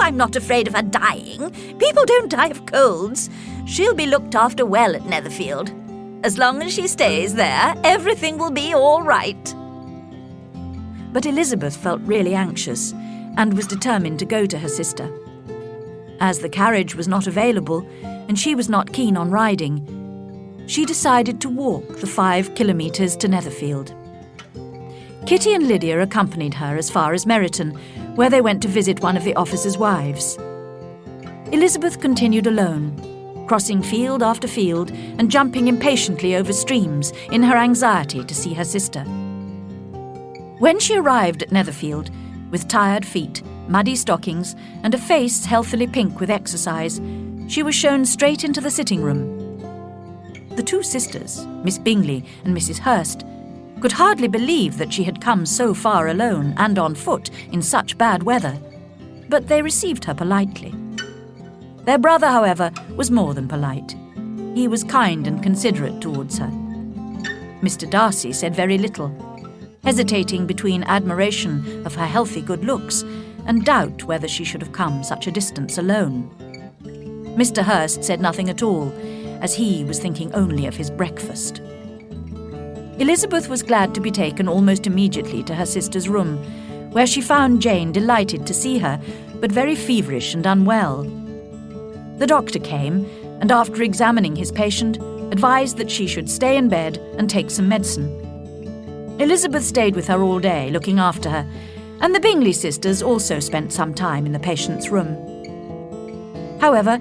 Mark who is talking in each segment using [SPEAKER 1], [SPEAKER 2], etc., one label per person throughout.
[SPEAKER 1] I'm not afraid of her dying. People don't die of colds. She'll be looked after well at Netherfield. As long as she stays there, everything will be all right." But Elizabeth felt really anxious and was determined to go to her sister. As the carriage was not available and she was not keen on riding, she decided to walk the 5 kilometres to Netherfield. Kitty and Lydia accompanied her as far as Meryton, where they went to visit one of the officers' wives. Elizabeth continued alone, crossing field after field and jumping impatiently over streams in her anxiety to see her sister. When she arrived at Netherfield, with tired feet, muddy stockings, and a face healthily pink with exercise, she was shown straight into the sitting room. The 2 sisters, Miss Bingley and Mrs. Hurst, could hardly believe that she had come so far alone and on foot in such bad weather, but they received her politely. Their brother, however, was more than polite. He was kind and considerate towards her. Mr. Darcy said very little, hesitating between admiration of her healthy good looks and doubt whether she should have come such a distance alone. Mr. Hurst said nothing at all, as he was thinking only of his breakfast. Elizabeth was glad to be taken almost immediately to her sister's room, where she found Jane delighted to see her, but very feverish and unwell. The doctor came, and after examining his patient, advised that she should stay in bed and take some medicine. Elizabeth stayed with her all day, looking after her, and the Bingley sisters also spent some time in the patient's room. However,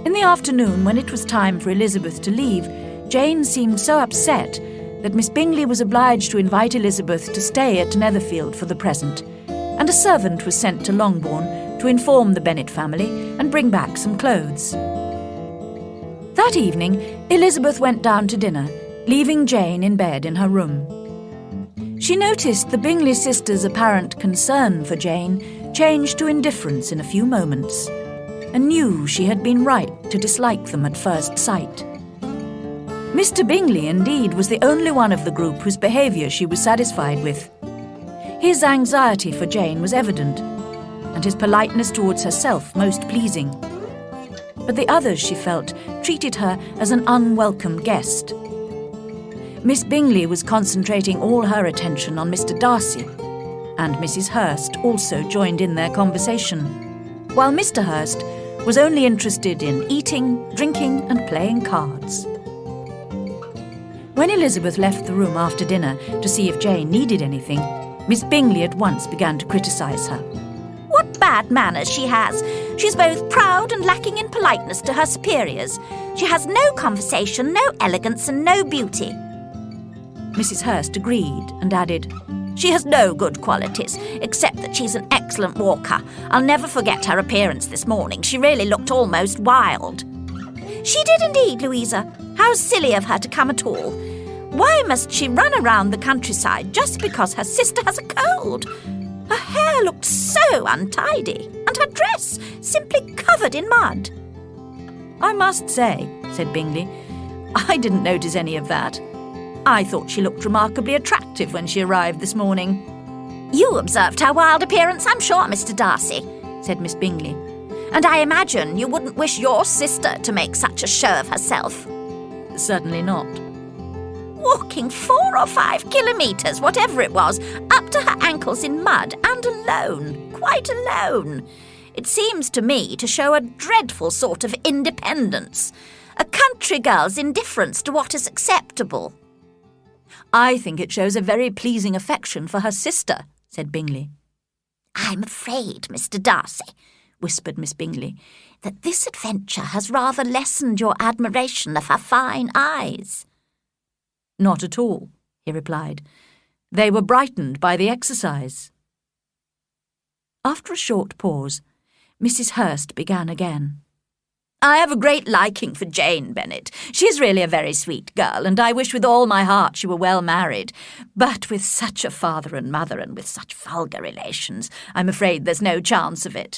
[SPEAKER 1] in the afternoon, when it was time for Elizabeth to leave, Jane seemed so upset that Miss Bingley was obliged to invite Elizabeth to stay at Netherfield for the present, and a servant was sent to Longbourn to inform the Bennet family and bring back some clothes. That evening, Elizabeth went down to dinner, leaving Jane in bed in her room. She noticed the Bingley sisters' apparent concern for Jane changed to indifference in a few moments, and knew she had been right to dislike them at first sight. Mr. Bingley, indeed, was the only one of the group whose behaviour she was satisfied with. His anxiety for Jane was evident, and his politeness towards herself most pleasing. But the others, she felt, treated her as an unwelcome guest. Miss Bingley was concentrating all her attention on Mr. Darcy, and Mrs. Hurst also joined in their conversation, while Mr. Hurst was only interested in eating, drinking, and playing cards. When Elizabeth left the room after dinner to see if Jane needed anything, Miss Bingley at once began to criticise her.
[SPEAKER 2] "What bad manners she has! She's both proud and lacking in politeness to her superiors. She has no conversation, no elegance, and no beauty."
[SPEAKER 1] Mrs. Hurst agreed and added,
[SPEAKER 2] "She has no good qualities, except that she's an excellent walker. I'll never forget her appearance this morning. She really looked almost wild." "She did indeed, Louisa. How silly of her to come at all. Why must she run around the countryside just because her sister has a cold? Her hair looked so untidy, and her dress simply covered in mud."
[SPEAKER 1] "I must say," said Bingley, "I didn't notice any of that. I thought she looked remarkably attractive when she arrived this morning."
[SPEAKER 2] "You observed her wild appearance, I'm sure, Mr. Darcy," said Miss Bingley. "And I imagine you wouldn't wish your sister to make such a show of herself."
[SPEAKER 1] "Certainly not."
[SPEAKER 2] "Walking 4 or 5 kilometres, whatever it was, up to her ankles in mud, and alone, quite alone. It seems to me to show a dreadful sort of independence, a country girl's indifference to what is acceptable."
[SPEAKER 1] "I think it shows a very pleasing affection for her sister," said Bingley.
[SPEAKER 2] "I'm afraid, Mr. Darcy," whispered Miss Bingley, "that this adventure has rather lessened your admiration of her fine eyes."
[SPEAKER 1] "Not at all," he replied. "They were brightened by the exercise." After a short pause, Mrs. Hurst began again. "I have a great liking for Jane Bennet. She is really a very sweet girl, and I wish with all my heart she were well married. But with such a father and mother, and with such vulgar relations, I'm afraid there's no chance of it."